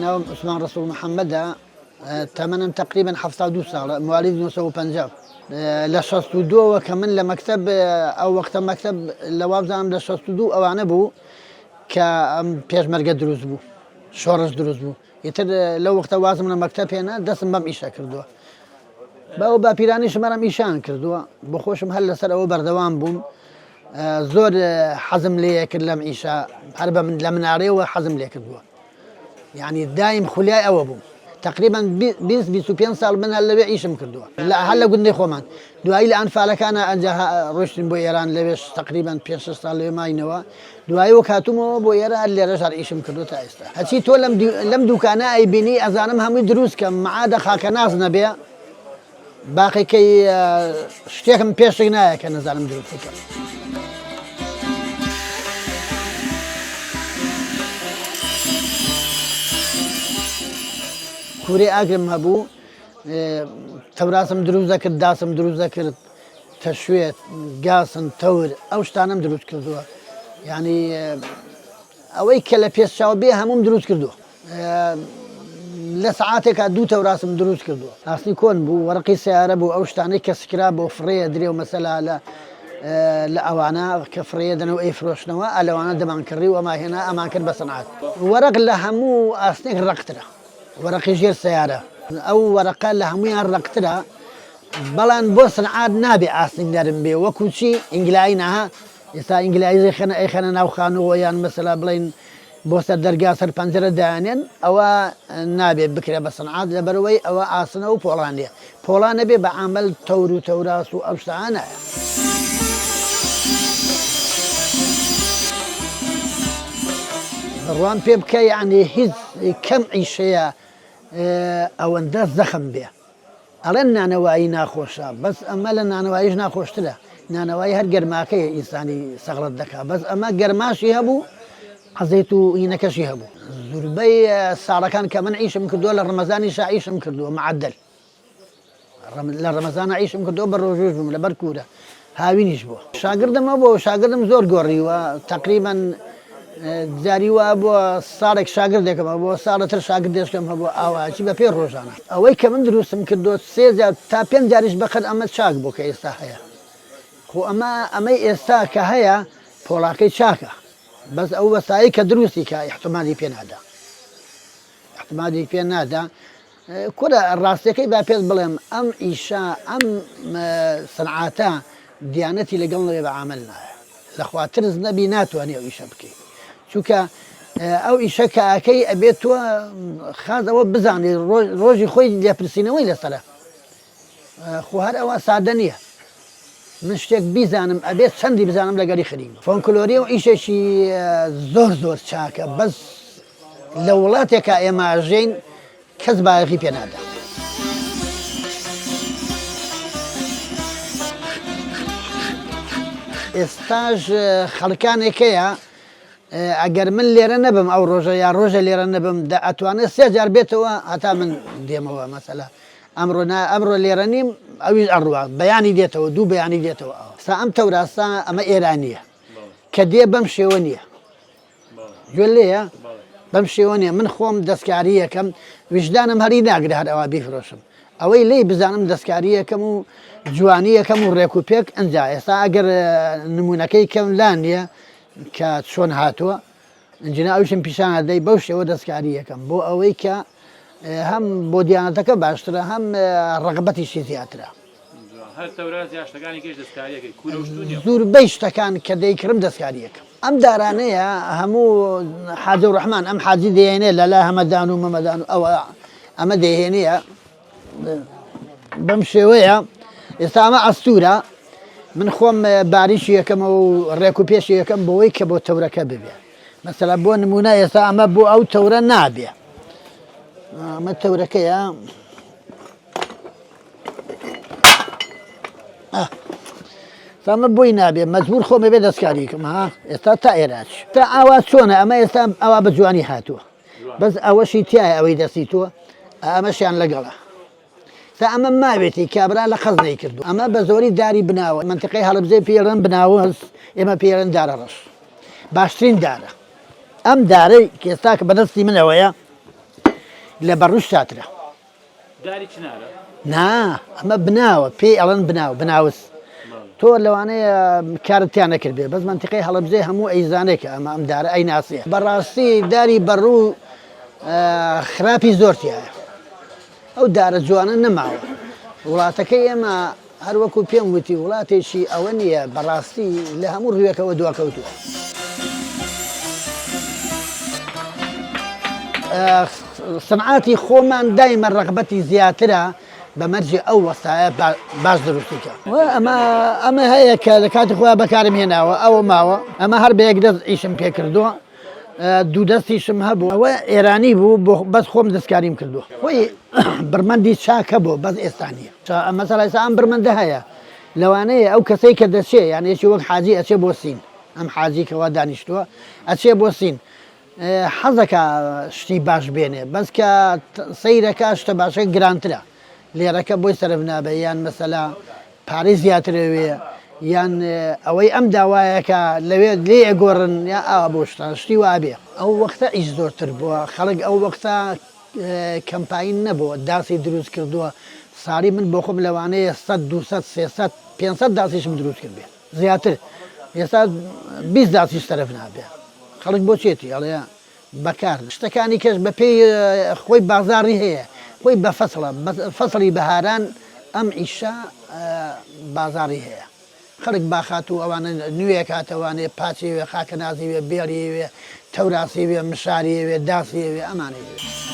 ناوم عثمان رسول محمد تمنا تقريبا 72 ساڵ مواليد 1950 لە 62 کە من لە مەکتەب ئەو وەختە مەکتەب لە وابزانم لە 62 ئەوانە بوو کە پێشمەرگە دروست بوو شۆڕش دروست بوو ئیتر لەو وەختە وازم لە مەکتەب هێنا دەستم بەم ئیشە کردووە بەو باپیرانی شمەرم ئیشان کردووە بۆ خۆشم هەر لەسەر ئەوە بەردەوام بووم زۆر حەزم لێ کرد لەم ئیشە هەر بە لە مناڕێەوە حەزم لێ کردووە يعني دايم خلیای ئەوە بووم تقريبا 20-25 ساڵ من هەر لەوێ ئیشم کردووە هەر لە گوندەی خۆمان دوایی لە ئەنفالەکانە ئەنجا ڕۆشتین بۆ ئێران لەوێش تقريبا 5-6 ساڵ لێ ماینەوە دوایی وە کاتومەوە بۆ ئێرە هەر لێرەش هەر ئیشم کردو تا ئێستا هەچی تۆ لەم دوکانە ئەیبینی ئەزانم هەمووی دروست کەم معادە خاکە ناز نەبێ باقیکەی شتێکم پێشێک نایە کە نەزانم دروست بکەم کوورێ ئاگرم هەبوو تەوراسم دروست دەکرد داسم دروست دەکرد تەشوێت گاسن تەور ئەو شتانم دروست کردووە یعنی ئەوەی کە لە پێشچاو بێ هەموم دروست کردووە لە سعاتێکا 2 تەوراسم دروست کردووە ئاسنی کۆن بوو وەرەقی سیارە بوو ئەو شتانەی کە سکرا بۆ فڕێ درێ و مەسەلا لە ئەوانە کە فڕێ دەنەوە ئەی فرۆشتنەوە ئەلەوانە دەمانکڕی و ئەماهێنا ئەمان کرد بە سەنعات وەرەق لە هەموو ئاستێک ڕقترە وەرەقی ژێر سیارە ئەو وەرەقە لە هەمویان ڕقترە بەڵام بۆ سەنعات نابێ ئاسنی نەرم بێ وەکو چی ئینگلایی نەها ئێستا ئینگلایزی ئەیخەنە ناو خانەوە یان مەسەلا بڵێن بۆ سەر دەرگا سەر پەنجەرە دایانێن ئەوە نابێت بکرێ بە سەنعات لەبەرەوەی ئەوە ئاسنە و پۆڵانێ پۆڵان نەبێ بە عامەل تەور و تەوراس و ئەو شتانە ڕوان پێ بکە یعنی هیچ کەم ئیشەیە ئەوەندە زەخم بێ ئەڵێن نانەوایی ناخۆشە بەس ئەمە لە نانەواییش ناخۆشترە نانەوایی هەر گەرماکەیە ئینسانی سەغڵەت دەکات بەس ئەمە گەرماشی هەبوو حەزەیت و ئینەکەشی هەبوو زوربەی ساڵەکان کە من ئیشم کردووە لە ڕەمەزانیشا ئیشم کردووە معەدەل لە ڕەمەزانە ئیشم کردووە بە ڕۆژۆژ بووم لەبەر کوورە هاوینیش بووە شاگردمە بۆ شاگردم زۆر گۆڕیوە تقریبا جاری وە بۆ ساڵێک شاگردێکەمە بۆ ساڵەتر شاگردێشکەم هەبوو ئاواچی بە پێ ڕۆژانە ئەوەی کە من دروستم کردو 3 تا 5 جاریش بەقەت ئەمە چاک بۆ کە ئێستا هەیە خۆ ئەمەی ئێستا کە هەیە پۆڵاکەی چاکە بەس ئەو وەسایی کە دروستی کە احتمالی پێ نادا کورە ڕاستیەکەی با پێت بڵێم ئەم ئیشا ئەم سەنعاتە دیانەتی لەگەڵ نەوێ بە عامل نایە لەخوا ترس نەبی ناتوانێ ئەو ئیشە بکەیت چونکە ئەو ئیشە کە ئەکەی ئەبێت تۆ خازەوە بزانێ ڕۆژی خۆی لێپرسینەوەی لەسەرە خۆ هەر ئەوە سادە نییە من شتێک بیزانم ئەبێت چەندی بزانم لەگەری خەریک فۆنکلۆری و ئیشێکی زۆر چاکە بەس لە وڵاتێکە ئێمە ئاژین کەس بایەخی پێ نادا ئێستاژ خەڵکانێکەیە ئەگەر من لێرە نەبم ئەو ڕۆژە یا ڕۆژە لێرە نەبم ئەتوانێت 3 جار بێتەوە هەتا من دێمەوە مەسەلا ئەمڕۆ لێرە نیم ئەویش ئەڕوە بەیانی دێتەوە 2 بەیانی دێتەوە سا ئەم تەوراستا ئەمە ئێرانیە کە دێ بەم شێوە نییە گوێ لێیە بەم شێوە نیە من خۆم دەستکاری یەکەم ویژدانم هەری ناگرە هەر ئەوە بیفرۆشم ئەوەی لی بزانم دەستکاری یەکەم و جوانی یەکەم و ڕێک و پێک ئەنجا ئێستا ئەگەر نمونونەکەی کەم لا نییە کە چۆن هاتووە ئەنجنا ئەوشم پیشانە دەی بەو شێوە دەستکاری یەکەم بۆ ئەوەی کە هەم بۆ دیانەتەکە باشترە هەم ڕغبەتیشی زیاترە زۆربەی شتەکان کە دەیکردم دەستکاری یەکەم ئەم دارانەیە هەموو حاجە ڕەحمان ئەم حاجی دەهێنێ لەلا هەمەدان و مەمەدان و ئەمە دەهێنەیە بەم شێوەیە ئێستا ئەمە ئەستورە من خۆم باریشی یەکەمە و ڕێک و پێشی یەکەم بۆەوەی کە بۆ تەورەکە ببێ مەسەلا بۆ نمونە ئێستا ئەمە بۆ ئەو تەورە نابێ ئەمە تەورەکەیە ئەمە بۆی نابێ مەجبور خۆمە بێ دەستکاریکەم ها ئێستا تا ئێراچ تا ئاوا چۆنە ئەمە ئێستا ئەوە بە جوانی هاتووە بەس ئەوەشی تایە ئەوەی دەستیتووە ئەمەشیان لەگەڵە تا ئەمە ماوێتی کابرا لە خەزنەی کردو ئەمە بە زۆری داری بناوە منتیقەی هەڵەبجەی پێڵەن بناوە ئێمە پێڵەن دارە ڕەش باشترین دارە ئەم دارەی کێستا کە بەدەستی منەوەیە لە بەڕوش ساترە داری چنارە نا ئەمە بناوە پێی ئەڵەن بناوس تۆ لەوانەیە کارتیان نەکرد بێ بەس منتیقەی هەڵەبجێ هەموو ئەیزانێکە ئەمە ئەم دارە ئەی ناسیە بەڕاستی داری بەڕوو خراپی زۆرتیایە ئەو دارە جوانە نەماوە وڵاتەکەی ئێمە هەروەکو پێم وتی وڵاتێکی ئەوە نییە بەڕاستی لە هەموو ڕوویەکەوە دواکەوتووە سەنعاتی خۆمان دایمە ڕەغبەتی زیاترە بە مەرجێ ئەو وەستایە باش دروستیکە ئەمە هەیە کە لە کاتی خۆیان بەکارم هێناوە ئەوە ماوە ئەمە هەر بە یەک دەست ئیشم پێ کردووە دوو دەستیشم هەبوو ئەوە ئێرانی بوو بەس خۆم دەستکاریم کردووە خۆی بڕمەندی چاکە بوو بەس ئێستانیە مەسەڵای ئەم بڕمەندە هەیە لەوانەیە ئەو کەسەی کە دەچێ یانێکی وەک حاجی ئەچێ بۆ سین ئەم حاجی کەوا دانیشتووە ئەچێ بۆ سین حەزەکە شتی باش بێنێ بەس کە سەیرەکە شتە باشە گرانترە لێرەکە بۆی سەرف نابێ یان مەسەلا پارەی زیاترەوێ یان ئەوەی ئەم داوایەکە لەوێ لێ ئەگۆڕن یا ئاوا بۆ شتان شتی وابێ ئەو وەختە ئیش زۆرتر بووە خەڵک ئەو وەختە کەمپاین نەبووە داسی دروست کردووە ساڵی من بۆ خۆم لەوانەیە 100 200 300 500 داسیشم دروست کرد بێ زیاتر ئێستا 20 داسیش سەرف نابێ خەڵک بۆ چێتی ئەڵێ بەکار شتەکانی کەش بە پێی خۆی بازاڕی هەیە خۆی بە فەسڵە فەسڵی بەهاران ئەم ئیشە بازاڕی هەیە خەڵک باخات و ئەوانە نوێ کاتەوانێ پاچی وێ خاکە نازی وێ بێڵی وێ تەوراسی وێ مشاری وێ داسی وێ ئەمانەی وێ